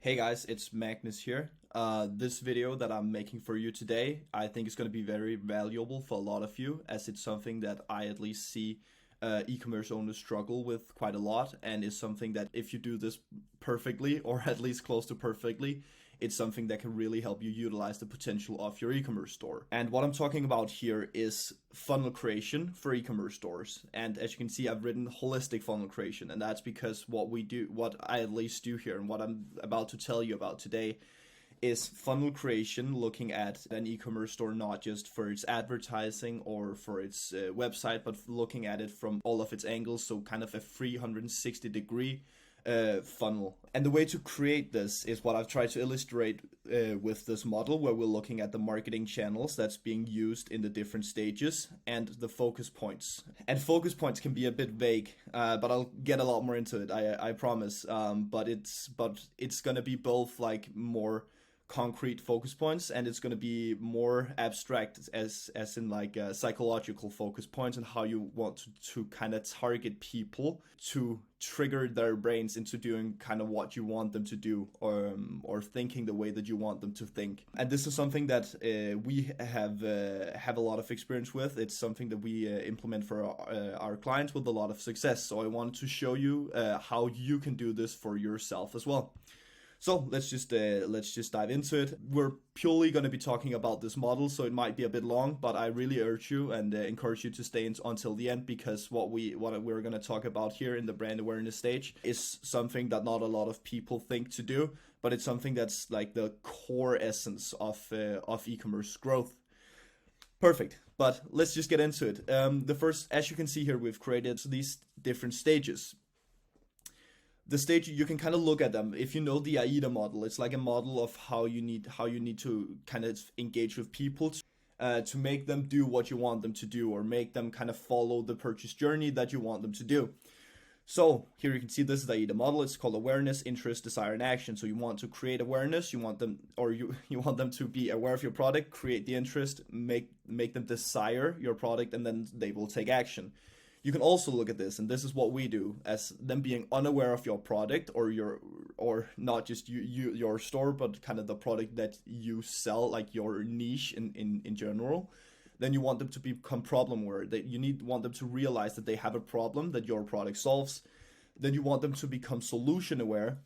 Hey guys, it's Magnus here. This video that I'm making for you today, I think is going to be very valuable for a lot of you, as it's something that I at least see e-commerce owners struggle with quite a lot, and is something that if you do this perfectly, or at least close to perfectly, it's something that can really help you utilize the potential of your e-commerce store. And what I'm talking about here is funnel creation for e-commerce stores. And as you can see, I've written holistic funnel creation, and that's because what I at least do here, and what I'm about to tell you about today, is funnel creation, looking at an e-commerce store not just for its advertising or for its website, but looking at it from all of its angles, so kind of a 360-degree funnel. And the way to create this is what I've tried to illustrate with this model, where we're looking at the marketing channels that's being used in the different stages and the focus points. And focus points can be a bit vague, but I'll get a lot more into it, I promise. But it's gonna be both like more concrete focus points, and it's going to be more abstract, as in like psychological focus points, and how you want to kind of target people to trigger their brains into doing kind of what you want them to do, or thinking the way that you want them to think. And this is something that we have a lot of experience with. It's something that we implement for our clients with a lot of success. So I wanted to show you how you can do this for yourself as well. So let's just dive into it. We're purely going to be talking about this model, so it might be a bit long, but I really urge you and encourage you to stay until the end, because what we're going to talk about here in the brand awareness stage is something that not a lot of people think to do, but it's something that's like the core essence of e-commerce growth. Perfect. But let's just get into it. The first, as you can see here, we've created these different stages. The stage, you can kind of look at them. If you know the AIDA model, it's like a model of how you need to kind of engage with people to make them do what you want them to do, or make them kind of follow the purchase journey that you want them to do. So here you can see this is the AIDA model. It's called awareness, interest, desire, and action. So you want to create awareness, you want them, or you want them to be aware of your product, create the interest, make them desire your product, and then they will take action. You can also look at this, and this is what we do, as them being unaware of your product, or not just your store, but kind of the product that you sell, like your niche in general. Then you want them to become problem aware. That you want them to realize that they have a problem that your product solves. Then you want them to become solution aware,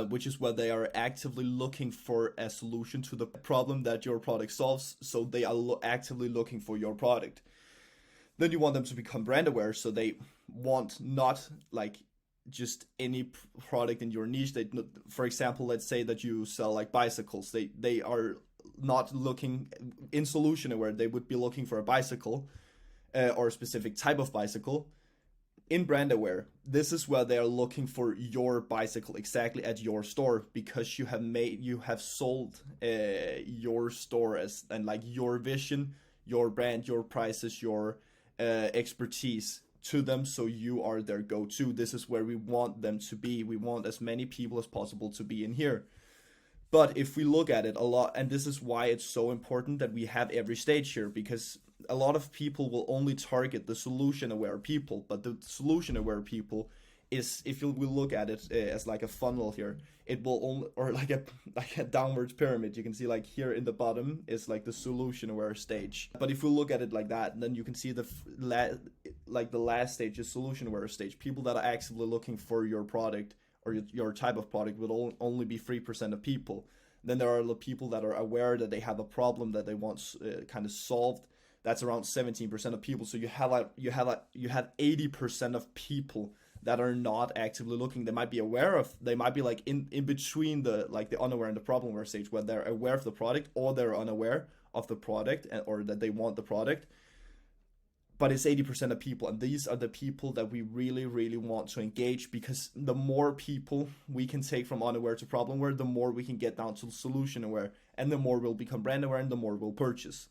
which is where they are actively looking for a solution to the problem that your product solves. So they are actively looking for your product. Then you want them to become brand aware, so they want not like just any product in your niche. They, for example, let's say that you sell like bicycles. They are not looking in solution aware. They would be looking for a bicycle or a specific type of bicycle. In brand aware, this is where they are looking for your bicycle exactly at your store, because you have sold your store and like your vision, your brand, your prices, your expertise to them, so you are their go-to. This is where we want them to be. We want as many people as possible to be in here. But if we look at it a lot, and this is why it's so important that we have every stage here, because a lot of people will only target the solution aware people, but the solution aware people is, if we look at it as like a funnel here, it will only, or like a downwards pyramid. You can see like here in the bottom is like the solution aware stage. But if we look at it like that, then you can see the last stage is solution aware stage. People that are actively looking for your product or your type of product will only be 3% of people. Then there are the people that are aware that they have a problem that they want kind of solved. That's around 17% of people. So you have 80% of people that are not actively looking. They might be aware of, they might be like in between the unaware and the problem aware stage, where they're aware of the product or they're unaware of the product, or that they want the product. But it's 80% of people, and these are the people that we really, really want to engage, because the more people we can take from unaware to problem aware, the more we can get down to solution aware, and the more we'll become brand aware, and the more we'll purchase.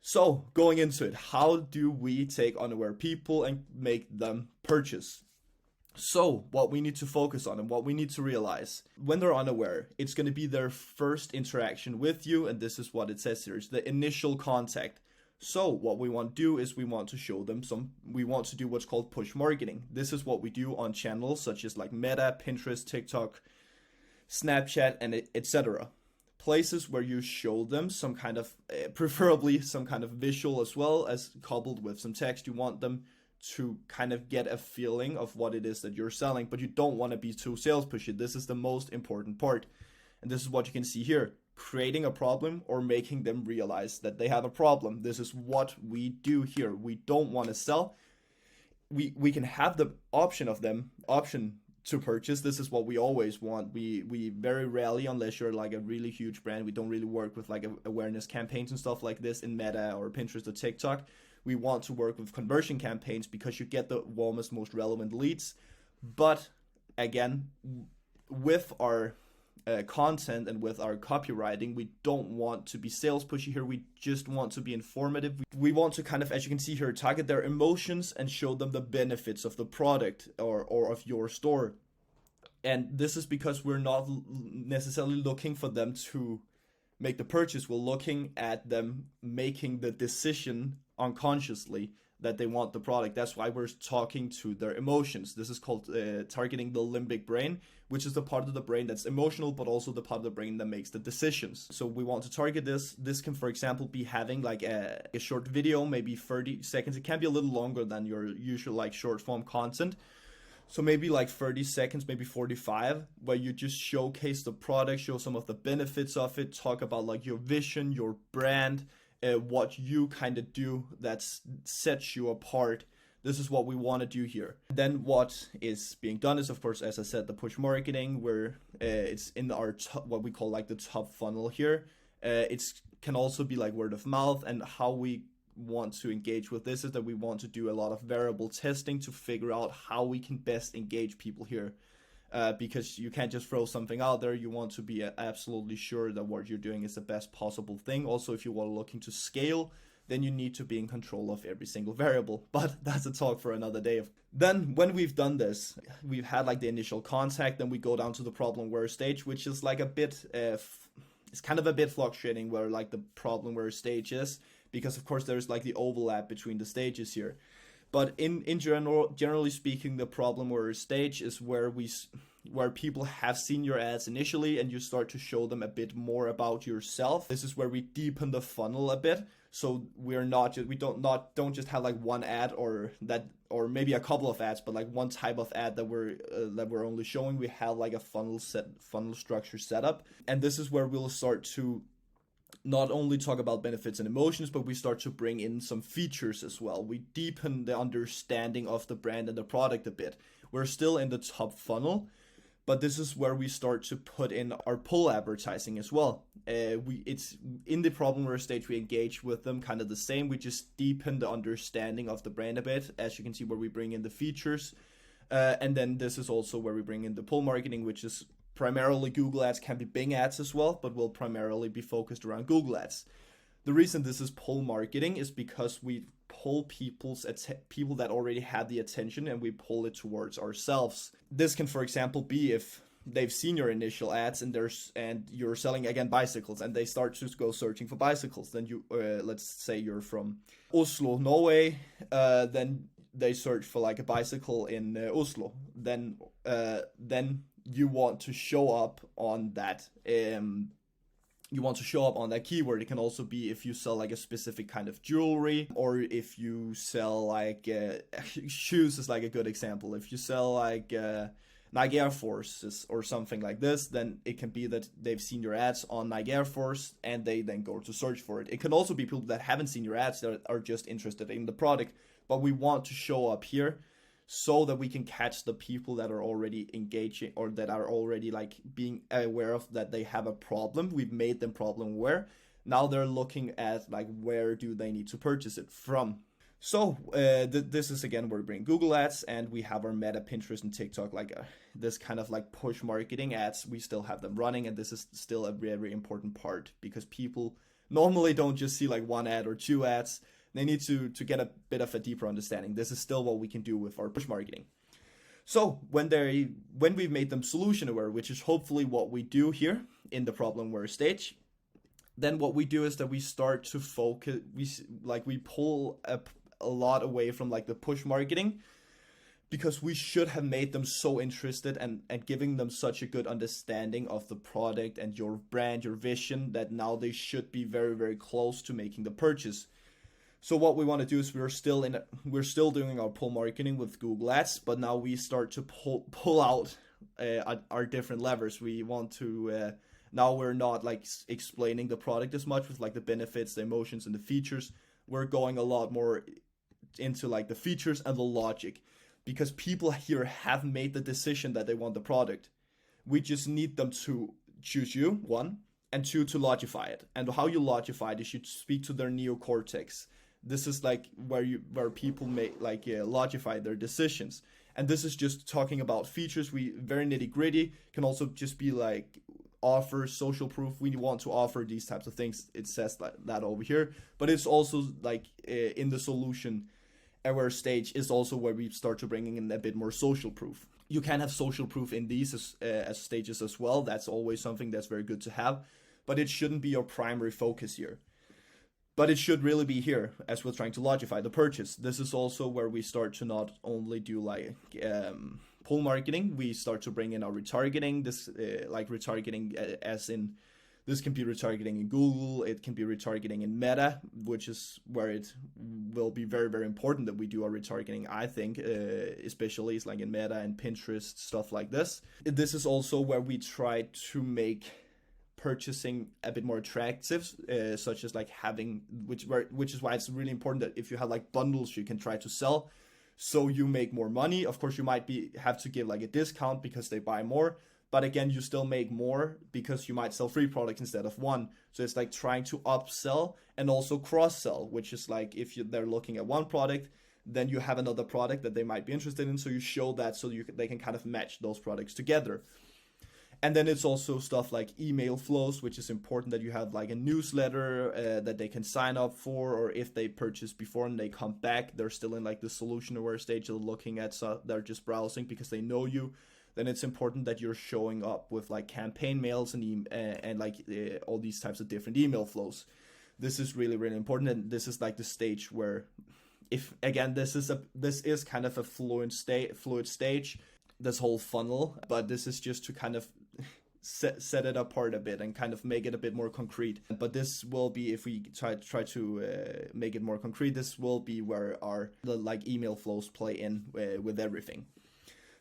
So going into it, how do we take unaware people and make them purchase? So what we need to focus on, and what we need to realize, when they're unaware, it's going to be their first interaction with you, and this is what it says here, is the initial contact. So what we want to do is we want to show them we want to do what's called push marketing. This is what we do on channels such as like Meta, Pinterest, TikTok, Snapchat, and etc. Places where you show them some kind of, preferably some kind of visual as well as coupled with some text. You want them to kind of get a feeling of what it is that you're selling, but you don't want to be too sales pushy. This is the most important part. And this is what you can see here. Creating a problem or making them realize that they have a problem. This is what we do here. We don't want to sell. We can have the option to purchase. This is what we always want. We very rarely, unless you're like a really huge brand, we don't really work with like awareness campaigns and stuff like this in Meta or Pinterest or TikTok. We want to work with conversion campaigns because you get the warmest, most relevant leads. But again, with our content and with our copywriting, we don't want to be sales pushy here. We just want to be informative. We want to kind of, as you can see here, target their emotions and show them the benefits of the product or of your store. And this is because we're not necessarily looking for them to make the purchase. We're looking at them making the decision unconsciously that they want the product. That's why we're talking to their emotions. This is called targeting the limbic brain, which is the part of the brain that's emotional, but also the part of the brain that makes the decisions. So we want to target this. This can, for example, be having like a short video, maybe 30 seconds. It can be a little longer than your usual like short form content. So maybe like 30 seconds, maybe 45, where you just showcase the product, show some of the benefits of it, talk about like your vision, your brand, what you kind of do that sets you apart. This is what we want to do here. Then what is being done is, of course, as I said, the push marketing, where it's in our what we call like the top funnel here. It can also be like word of mouth, and how we want to engage with this is that we want to do a lot of variable testing to figure out how we can best engage people here. Because you can't just throw something out there. You want to be absolutely sure that what you're doing is the best possible thing. Also, if you are looking to scale, then you need to be in control of every single variable. But that's a talk for another day. Then when we've done this, we've had like the initial contact, then we go down to the problem where stage, which is like a bit, it's kind of a bit fluctuating where like the problem where stage is, because of course there's like the overlap between the stages here. But in general, generally speaking, the problem or stage is where people have seen your ads initially and you start to show them a bit more about yourself. This is where we deepen the funnel a bit. So we don't just have like one ad or maybe a couple of ads, but like one type of ad that we're only showing. We have like a funnel structure set up, and this is where we'll start to not only talk about benefits and emotions, but we start to bring in some features as well. We deepen the understanding of the brand and the product a bit. We're still in the top funnel, but this is where we start to put in our pull advertising as well. It's in the problem where stage we engage with them kind of the same. We just deepen the understanding of the brand a bit, as you can see where we bring in the features. And then this is also where we bring in the pull marketing, which is primarily Google ads, can be Bing ads as well, but will primarily be focused around Google ads. The reason this is pull marketing is because we pull people that already have the attention and we pull it towards ourselves. This can, for example, be if they've seen your initial ads and you're selling again bicycles and they start to go searching for bicycles. Then you let's say you're from Oslo, Norway, then they search for like a bicycle in Oslo. Then you want to show up on that. You want to show up on that keyword. It can also be if you sell like a specific kind of jewelry, or if you sell like shoes is like a good example. If you sell like Nike Air Forces or something like this, then it can be that they've seen your ads on Nike Air Force and they then go to search for it. It can also be people that haven't seen your ads that are just interested in the product, but we want to show up here so that we can catch the people that are already engaging or that are already like being aware of that they have a problem. We've made them problem aware. Now they're looking at like where do they need to purchase it from. So this is again where we bring Google ads, and we have our Meta, Pinterest, and TikTok, like this kind of like push marketing ads. We still have them running, and this is still a very important part because people normally don't just see like one ad or two ads. They need to get a bit of a deeper understanding. This is still what we can do with our push marketing. So when we've made them solution aware, which is hopefully what we do here in the problem aware stage, then what we do is that we start to focus. We pull a lot away from like the push marketing, because we should have made them so interested and giving them such a good understanding of the product and your brand, your vision, that now they should be very, very close to making the purchase. So what we want to do is we're still doing our pull marketing with Google Ads, but now we start to pull out our different levers. We want to now we're not like explaining the product as much with like the benefits, the emotions, and the features. We're going a lot more into like the features and the logic, because people here have made the decision that they want the product. We just need them to choose you, one, and two, to logify it. And how you logify it is you speak to their neocortex. This is like where people make like logify their decisions. And this is just talking about features. We very nitty gritty, can also just be like offer social proof. We want to offer these types of things. It says that over here, but it's also like in the solution aware stage is also where we start to bringing in a bit more social proof. You can have social proof in these as stages as well. That's always something that's very good to have, but it shouldn't be your primary focus here. But it should really be here as we're trying to logify the purchase. This is also where we start to not only do like pull marketing, we start to bring in our retargeting. This like retargeting as in, this can be retargeting in Google, it can be retargeting in Meta, which is where it will be very, very important that we do our retargeting, I think, especially it's like in Meta and Pinterest, stuff like this. This is also where we try to make purchasing a bit more attractive, such as like having, which is why it's really important that if you have like bundles you can try to sell, so you make more money. Of course, you might have to give like a discount because they buy more, but again, you still make more because you might sell 3 products instead of 1. So it's like trying to upsell and also cross-sell, which is like if they're looking at one product, then you have another product that they might be interested in, so you show that so they can kind of match those products together. And then it's also stuff like email flows, which is important that you have like a newsletter that they can sign up for, or if they purchase before and they come back, they're still in like the solution aware stage, they're looking at, so they're just browsing because they know you. Then it's important that you're showing up with like campaign mails and like all these types of different email flows. This is really, really important, and this is like the stage where, if again, this is kind of a fluid stage, this whole funnel, but this is just to kind of set it apart a bit and kind of make it a bit more concrete. But this will be, if we try to make it more concrete, this will be where the like email flows play in with everything.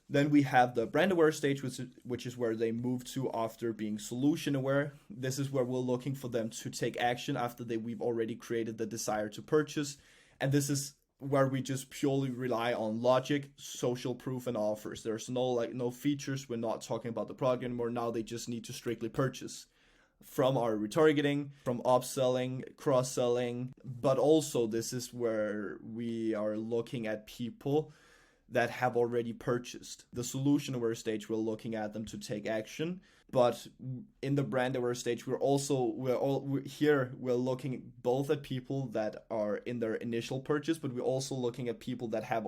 Then we have the brand aware stage, which is where they move to after being solution aware. This is where we're looking for them to take action after we've already created the desire to purchase. And this is where we just purely rely on logic, social proof, and offers. There's no features. We're not talking about the product anymore. Now they just need to strictly purchase from our retargeting, from upselling, cross-selling. But also this is where we are looking at people that have already purchased. The solution aware stage, we're looking at them to take action. But in the brand aware stage, we're looking both at people that are in their initial purchase, but we're also looking at people that have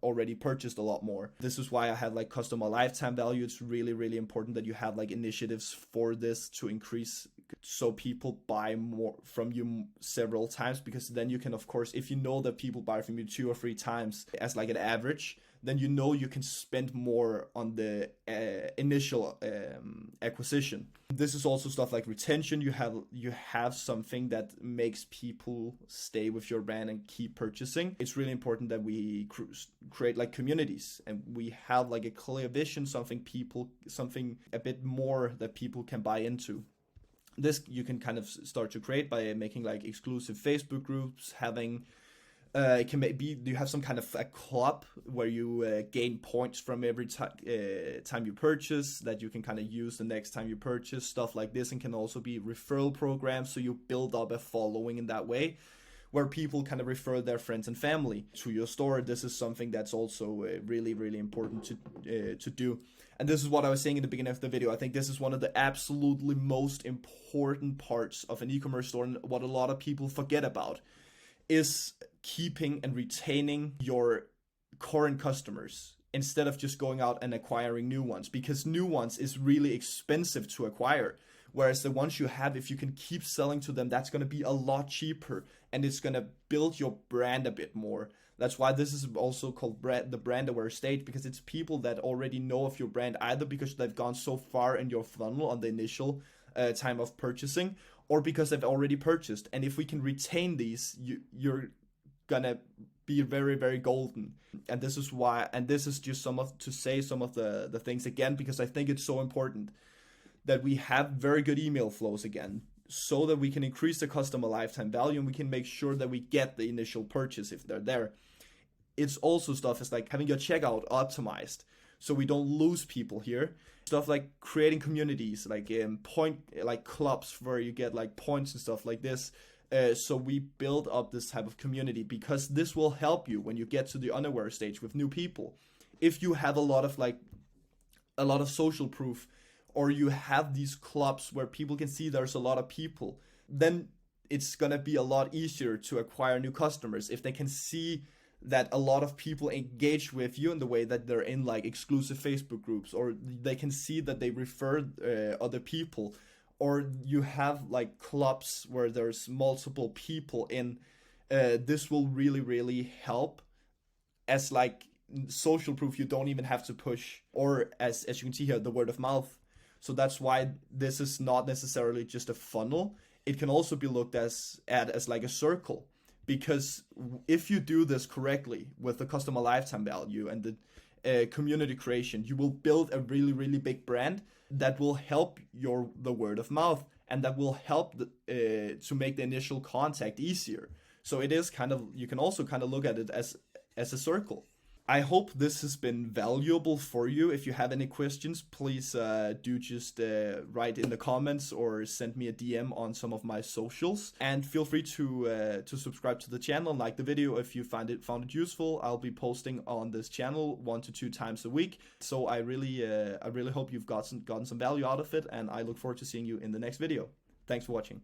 already purchased a lot more. This is why I have like customer lifetime value. It's really, really important that you have like initiatives for this to increase, so people buy more from you several times, because then you can, of course, if you know that people buy from you 2 or 3 times as like an average, then you know you can spend more on the initial acquisition. This is also stuff like retention. You have something that makes people stay with your brand and keep purchasing. It's really important that we create like communities, and we have like a clear vision, something a bit more that people can buy into. This you can kind of start to create by making like exclusive Facebook groups, having it can be you have some kind of a club where you gain points from every time you purchase that you can kind of use the next time you purchase, stuff like this. And can also be referral programs, so you build up a following in that way, where people kind of refer their friends and family to your store. This is something that's also really, really important to do. And this is what I was saying in the beginning of the video. I think this is one of the absolutely most important parts of an e-commerce store, and what a lot of people forget about is keeping and retaining your current customers instead of just going out and acquiring new ones, because new ones is really expensive to acquire. Whereas the ones you have, if you can keep selling to them, that's going to be a lot cheaper, and it's going to build your brand a bit more. That's why this is also called the brand aware stage, because it's people that already know of your brand, either because they've gone so far in your funnel on the initial time of purchasing, or because they've already purchased. And if we can retain these, you're gonna be very, very golden. And this is why, and this is just some of the things again, because I think it's so important that we have very good email flows again, so that we can increase the customer lifetime value and we can make sure that we get the initial purchase if they're there. It's also stuff is like having your checkout optimized so we don't lose people here. Stuff like creating communities, like like clubs where you get like points and stuff like this. So we build up this type of community, because this will help you when you get to the unaware stage with new people. If you have a lot of social proof, or you have these clubs where people can see there's a lot of people, then it's gonna be a lot easier to acquire new customers if they can see that a lot of people engage with you in the way that they're in like exclusive Facebook groups, or they can see that they refer other people, or you have like clubs where there's multiple people in. This will really, really help as like social proof you don't even have to push, or as you can see here, the word of mouth. So that's why this is not necessarily just a funnel. It can also be looked at as like a circle, because if you do this correctly with the customer lifetime value and the community creation, you will build a really, really big brand that will help the word of mouth, and that will help to make the initial contact easier. So it is kind of, you can also kind of look at it as a circle. I hope this has been valuable for you. If you have any questions, please do just write in the comments or send me a DM on some of my socials. And feel free to subscribe to the channel and like the video if you found it useful. I'll be posting on this channel 1 to 2 times a week. So I really hope you've gotten some value out of it, and I look forward to seeing you in the next video. Thanks for watching.